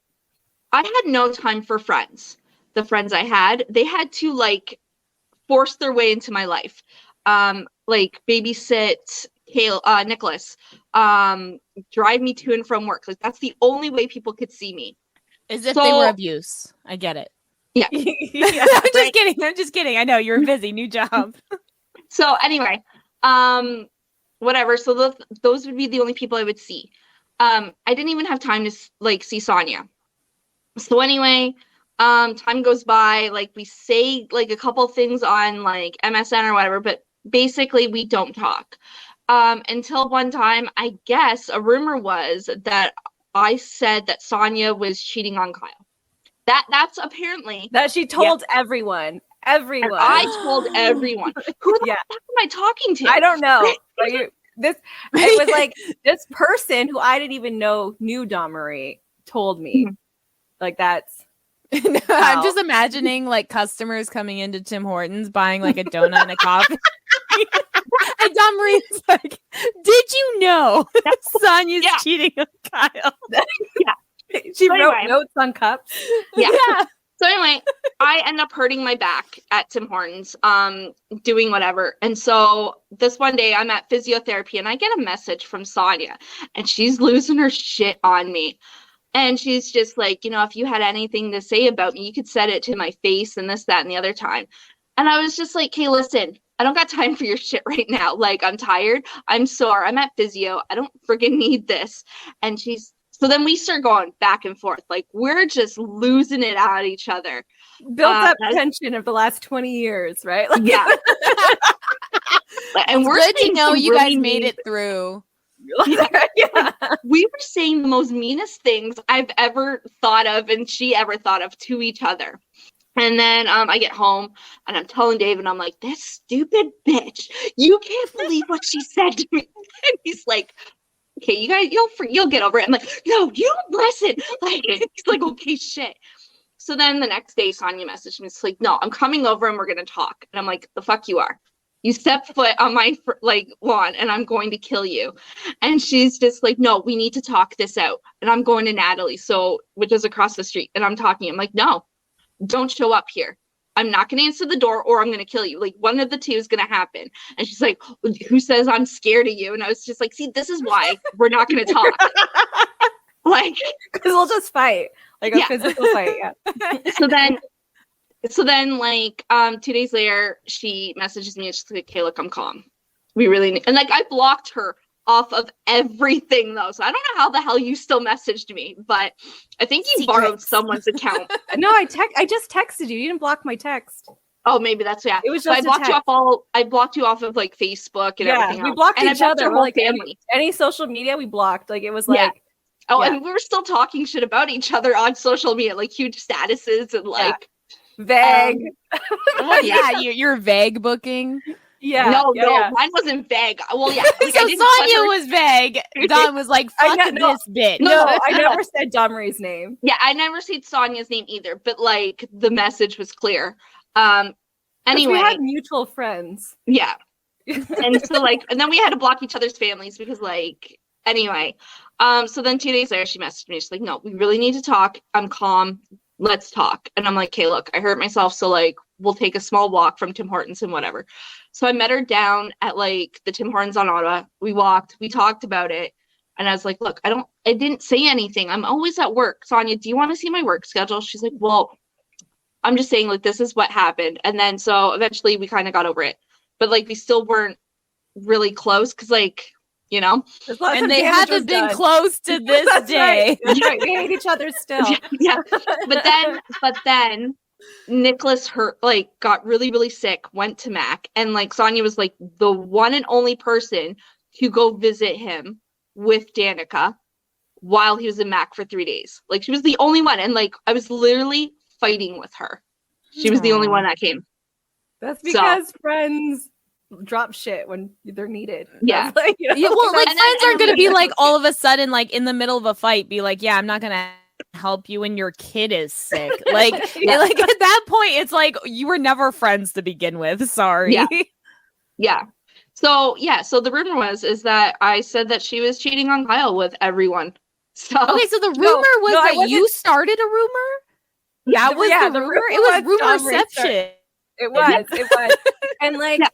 I had no time for friends. The friends I had, they had to like force their way into my life, like babysit Nicholas, drive me to and from work. Like that's the only way people could see me. As if So- they were of use. I get it. Yeah, I'm just kidding. I'm just kidding. I know you were busy. New job. So anyway, whatever. So those would be the only people I would see. I didn't even have time to like see Sonya. So anyway, time goes by. Like we say like a couple things on like MSN or whatever, but basically we don't talk. Until one time, I guess a rumor was that I said that Sonya was cheating on Kyle. That's apparently that she told everyone. and I told everyone. Who the Yeah. fuck am I talking to? I don't know. Like, it was like this person who I didn't even know knew Dawn Marie told me. Like that's No, I'm just imagining like customers coming into Tim Hortons buying like a donut and a coffee. And Don Marie's like, "Did you know that Sonya's Yeah. cheating on Kyle?" she So wrote anyway. notes on cups. Yeah. So anyway, I end up hurting my back at Tim Hortons, doing whatever. And so this one day I'm at physiotherapy and I get a message from Sonya and she's losing her shit on me. And she's just like, you know, if you had anything to say about me, you could set it to my face and this, that, and the other time. And I was just like, hey, listen, I don't got time for your shit right now. Like, I'm tired. I'm sore. I'm at physio. I don't friggin' need this. And so then we start going back and forth. Like, we're just losing it at each other. Built up that's- tension of the last 20 years, right? Like, Yeah. And It's we're good to saying know some you really guys made mean- it through. yeah. We were saying the most meanest things I've ever thought of and she ever thought of to each other. And then I get home and I'm telling Dave and I'm like, this stupid bitch, you can't believe what she said to me. And he's like, okay, you guys, you'll get over it. I'm like, no, you don't listen. Like, he's like, okay, shit. So then the next day, Sonya messaged me. It's like, no, I'm coming over and we're gonna talk. And I'm like, the fuck you are. You step foot on my lawn and I'm going to kill you. And she's just like, no, we need to talk this out. And I'm going to Natalie, which is across the street. And I'm talking. I'm like, no, don't show up here. I'm not going to answer the door or I'm going to kill you. Like one of the two is going to happen. And she's like, who says I'm scared of you? And I was just like, see, this is why we're not going to talk. Like, Because we'll just fight. Like a Yeah. physical fight. Yeah. so then So then, like, 2 days later, she messages me and she's like, "Okay, look, I'm calm. We really need," and like I blocked her off of everything though. So I don't know how the hell you still messaged me, but I think you borrowed someone's account. No, I just texted you. You didn't block my text. Oh, maybe that's It was just I blocked you off I blocked you off of like Facebook and everything else. We blocked and each other. Your whole family. Any social media we blocked. Like it was like and we were still talking shit about each other on social media, like huge statuses and like vague. You're vague booking. Yeah. No, mine wasn't vague. Well, yeah. Like, so Sonia was vague. Don was like, "Fuck this bitch." No, I never said Domry's name. Yeah, I never said Sonia's name either. But like, the message was clear. Anyway, we had mutual friends. Yeah, and so like, and then we had to block each other's families because like, anyway. So then 2 days later, she messaged me. She's like, "No, we really need to talk. I'm calm. Let's talk." And I'm like, "Okay, look, I hurt myself, so like, we'll take a small walk from Tim Hortons and whatever." So I met her down at like the Tim Hortons on Ottawa. We walked, we talked about it. And I was like, "Look, I didn't say anything. I'm always at work. Sonia, do you want to see my work schedule?" She's like, "Well, I'm just saying like, this is what happened." And then so eventually we kind of got over it, but like, we still weren't really close. Cause like, you know, and they haven't been close to this day. Right. We hate each other still. Yeah. But then Nicholas got really, really sick, went to Mac, and like Sonia was like the one and only person to go visit him with Danica while he was in Mac for 3 days. Like, she was the only one, and like I was literally fighting with her. She was the only one that came. That's because friends drop shit when they're needed. Yeah. Like, friends aren't going to be like all of a sudden, like in the middle of a fight, be like, "Yeah, I'm not going to help you when your kid is sick." Like, like at that point, it's like you were never friends to begin with. Sorry. Yeah. So the rumor is that I said that she was cheating on Kyle with everyone. So okay, so the rumor was that you started a rumor. That was the rumor. It was rumorception. It was, and like. Yeah.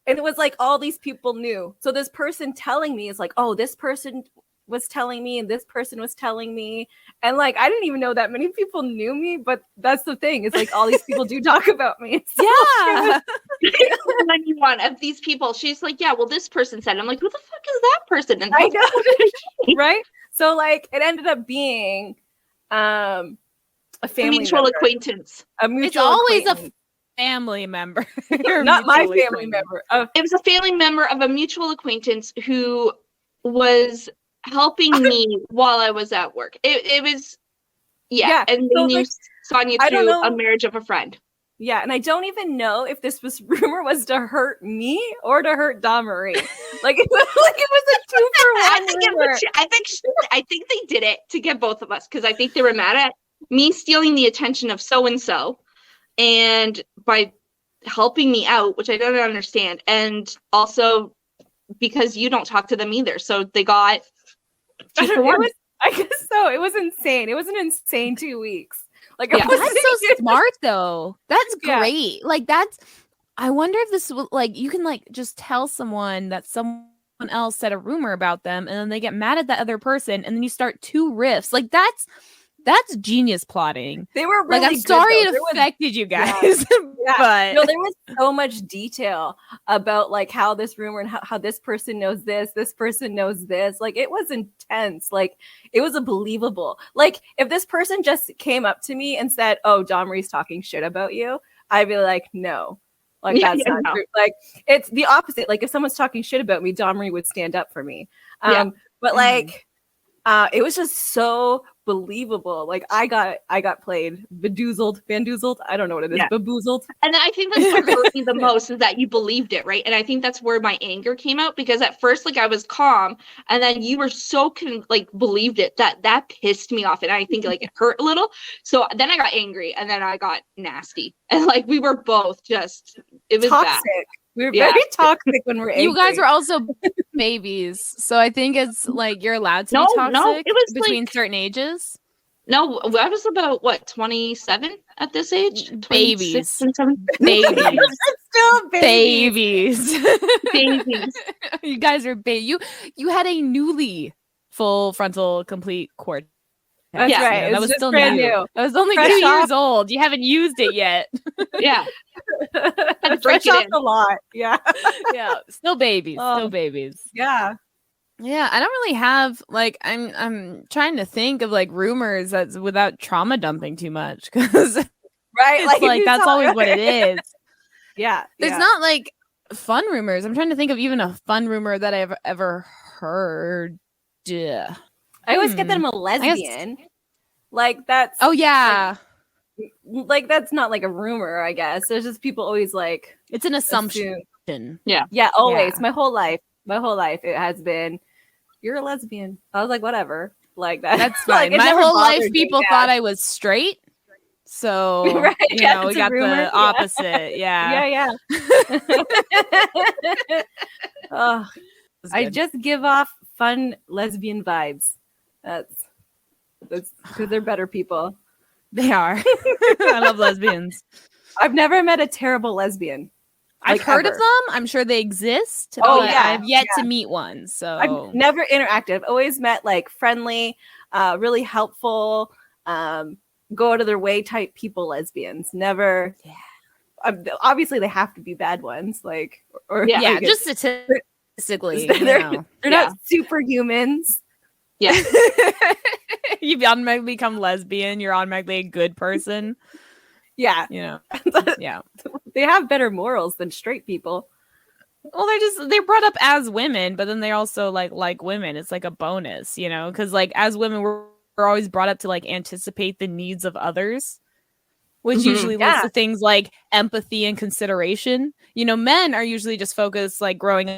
And it was like all these people knew. So this person telling me is like, "Oh, this person was telling me and this person was telling me." And like, I didn't even know that many people knew me, but that's the thing. It's like all these people do talk about me. So yeah. And then one of these people, she's like, "Yeah, well, this person said." I'm like, "Who the fuck is that person?" And I know. Right? So like it ended up being a mutual acquaintance. It's always a family member. Not my family member. It was a family member of a mutual acquaintance who was helping me while I was at work. It was and they knew Sonia through a marriage of a friend. Yeah, and I don't even know if this rumor was to hurt me or to hurt Domry. Like it was a 2-for-1 rumor. I think they did it to get both of us, because I think they were mad at me stealing the attention of so and so. And by helping me out, which I don't understand, and also because you don't talk to them either, so they got 2-for-1. I guess so. It was insane. It was an insane 2 weeks. Like, that's so smart, though. That's great. Like, I wonder if this will, like, you can like just tell someone that someone else said a rumor about them, and then they get mad at that other person, and then you start 2 rifts. Like, that's genius plotting. They were really like, I'm sorry it affected you guys, but there was so much detail about like how this rumor and how this person knows this person knows this. Like, it was intense. Like, it was unbelievable. Like, if this person just came up to me and said, "Oh, Domry's talking shit about you," I'd be like, "No." Like, that's not true. Like, it's the opposite. Like, if someone's talking shit about me, Domry would stand up for me. But like, it was just so believable. Like, I got played, bamboozled. I don't know what it is. Bamboozled. And I think that's what hurt me the most, is that you believed it, right? And I think that's where my anger came out, because at first, like, I was calm, and then you were so believed it, that pissed me off, and I think like it hurt a little. So then I got angry, and then I got nasty, and like we were both just, it was toxic. Bad. We were very toxic when we're angry. You guys were also babies, so I think it's like you're allowed to be toxic it was between certain ages. No, I was about 27 at this age. Babies, babies, still babies. Babies. You guys are You had a newly full frontal complete cord. That's Yeah. right. That It's was just still brand new. new. That was only Fresh 2 years off- old. You haven't used it yet. Yeah. Fresh break it off in. the lot. Yeah. Yeah, still babies. Still Oh. babies. Yeah. Yeah, I don't really have like I'm trying to think of like rumors that's without trauma dumping too much because Right. it's if like you that's saw always what it is. Yeah. There's yeah. not like fun rumors. I'm trying to think of even a fun rumor that I've ever heard. Yeah. I always get that I'm a guess- lesbian. Like that's Oh yeah, like that's not like a rumor, I guess. There's just people always like it's an assumption. yeah, always. Yeah. My whole life it has been you're a lesbian. I was like, whatever. Like that. That's Like, fine. it My never whole life, bothered me, people yeah. thought I was straight. So Right, you yeah, know, we it's a got rumor, yeah. the opposite. Yeah. Yeah. Oh, It's I good. just give off fun lesbian vibes. That's because they're better people. They are. I love lesbians. I've never met a terrible lesbian. I've Like, heard of ever. them. I'm sure they exist. Oh, but yeah, I've yet to meet one. So I've never interacted. I've always met like friendly, really helpful, go out of their way type people. Lesbians never. Yeah. Obviously, they have to be bad ones. Like or Yeah. yeah, like, just statistically, they're you know. not superhumans. Yeah. You automatically become lesbian. You're automatically a good person. Yeah, You know. Yeah. they have better morals than straight people. Well, they're brought up as women, but then they also like women. It's like a bonus, you know, because like as women, we're always brought up to like anticipate the needs of others, which Mhm. usually leads Yeah. to things like empathy and consideration. You know, men are usually just focused like growing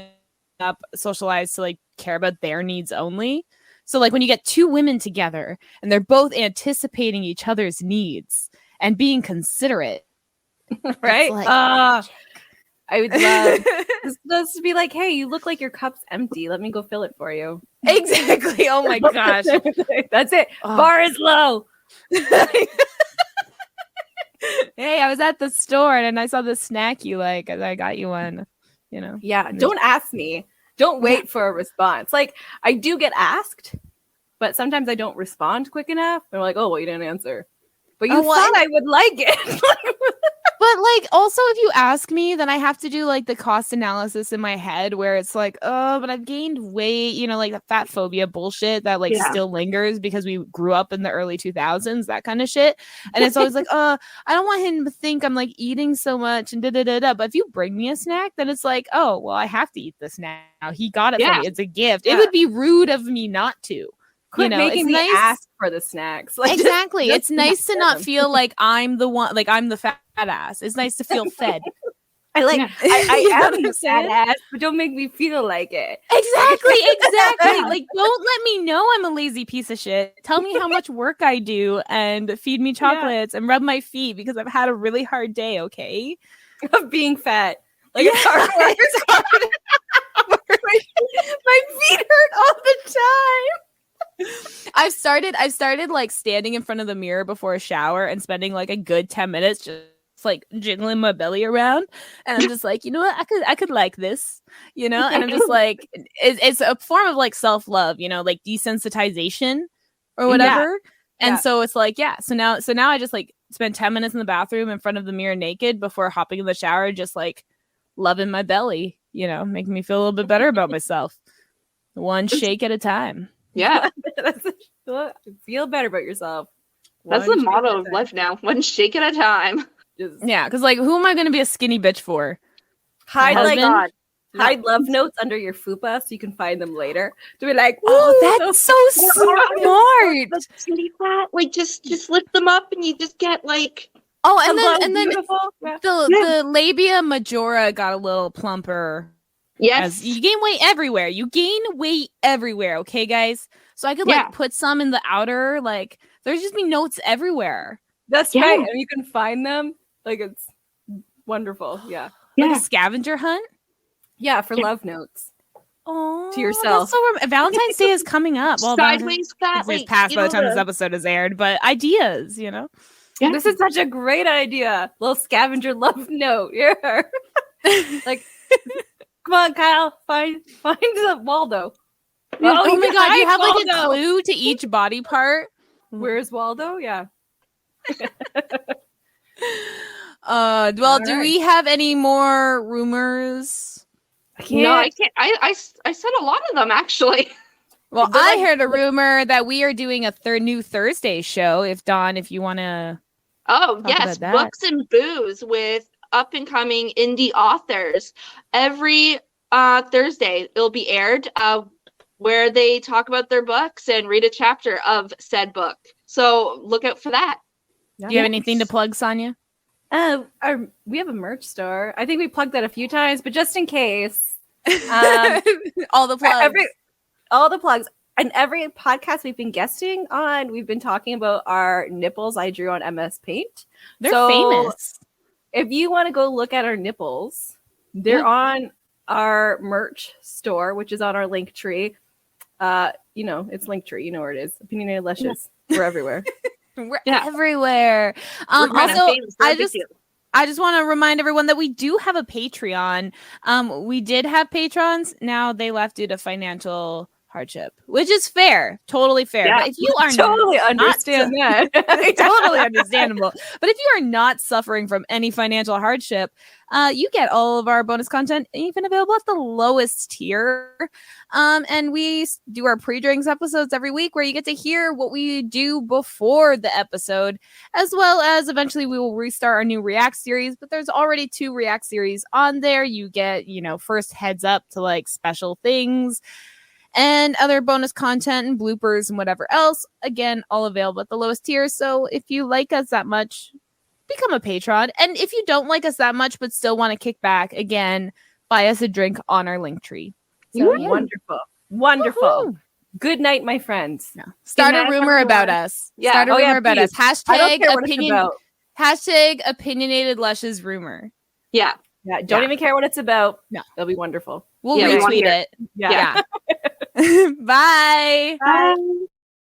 up, socialized to like care about their needs only. So like when you get two women together and they're both anticipating each other's needs and being considerate, Right? like I would love this to be like, hey, you look like your cup's empty. Let me go fill it for you. exactly. Oh my gosh. That's it. Oh. Bar is low. Hey, I was at the store and I saw this snack you like, and I got you one. You know, Yeah, don't ask me. Don't wait for a response. Like I do get asked, but sometimes I don't respond quick enough. They're like, oh, well, you didn't answer. But you Oh, well, thought I would like it. but like also if you ask me, then I have to do like the cost analysis in my head where it's like, oh, but I've gained weight, you know, like the fat phobia bullshit that like Yeah. still lingers because we grew up in the early 2000s, that kind of shit. And it's always like, I don't want him to think I'm like eating so much and da da da da. But if you bring me a snack, then it's like, oh, well, I have to eat this now. He got it Yeah. for me. It's a gift. Yeah. It would be rude of me not to. Quit know, making it's me nice- ask for the snacks. Like, Exactly. just It's nice to not them. feel like I'm the one, like I'm the fat ass. It's nice to feel fed. I like. Yeah. I You know what am I'm the fat saying? ass, but don't make me feel like it. Exactly. Like, don't let me know I'm a lazy piece of shit. Tell me how much work I do and feed me chocolates and rub my feet because I've had a really hard day, okay? Of being fat. Like Yeah, it's hard work. it's hard. My feet hurt all the time. I've started like standing in front of the mirror before a shower and spending like a good 10 minutes just like jiggling my belly around, and I'm just like, you know what, I could like this, you know, and I'm just like, it's a form of like self-love, you know, like desensitization or whatever. And Yeah. so it's like, yeah, so now I just like spend 10 minutes in the bathroom in front of the mirror naked before hopping in the shower, just like loving my belly, you know, making me feel a little bit better about myself, one shake at a time. Yeah. Feel better about yourself. That's One the shake motto at a of time. life now. One shake at a time. Just Yeah, because like, who am I going to be a skinny bitch for? hide My like husband? hide love notes under your fupa so you can find them later. To be like, Oh, "Woo, that's so smart. Like skinny fat. Like just lift them up and you just get like Oh, I'm and then beautiful." Yeah. the labia majora got a little plumper. yes. As you gain weight everywhere. You gain weight everywhere, okay, guys? So I could Yeah. like put some in the outer, like there's just be notes everywhere. That's Yeah. right, and you can find them. Like it's wonderful. Yeah, Like Yeah. a scavenger hunt. yeah, for Yeah. love notes. Oh, To yourself. Valentine's Day is coming up. Well, Sideways fat. Valentine's Day is Like past by the time this the- episode is aired, but ideas, you know. Yeah. This is such a great idea. Little scavenger love note. Yeah. Like, come on, Kyle, find the Waldo. Oh my god, you have like a Waldo. clue to each body part. Where's Waldo? Yeah. Well, do we have any more rumors? No, I can't. I said a lot of them actually. Well, I heard a rumor that we are doing a new Thursday show. If you want to. Oh, yes. Books and Booze with up and coming indie authors. Every Thursday, it'll be aired where they talk about their books and read a chapter of said book. So look out for that. Do you have anything to plug, Sonia? We have a merch store. I think we plugged that a few times, but just in case. All the plugs. All the plugs. And every podcast we've been guesting on, we've been talking about our nipples I drew on MS Paint. They're famous. If you want to go look at our nipples, they're on our merch store, which is on our link tree. It's link tree. You know where it is. Opinionated Lushes. We're everywhere. We're everywhere. Also, I just want to remind everyone that we do have a Patreon. We did have patrons. Now they left due to financial hardship, which is fair, totally fair. Yeah, but if you are totally understand that, totally understandable. But if you are not suffering from any financial hardship, you get all of our bonus content, even available at the lowest tier. And we do our pre-drinks episodes every week, where you get to hear what we do before the episode, as well as eventually we will restart our new React series. But there's already 2 React series on there. You get, first heads up to like special things and other bonus content and bloopers and whatever else. Again, all available at the lowest tier. So if you like us that much, become a patron. And if you don't like us that much but still want to kick back, again, buy us a drink on our link tree. So wonderful. Woohoo. Good night, my friends. Yeah. Start a rumor about us. Yeah. Start a rumor about us. Hashtag opinionated lushes rumor. Yeah. Yeah. Don't even care what it's about. No. It'll be wonderful. We'll retweet it. Yeah. Bye. Bye.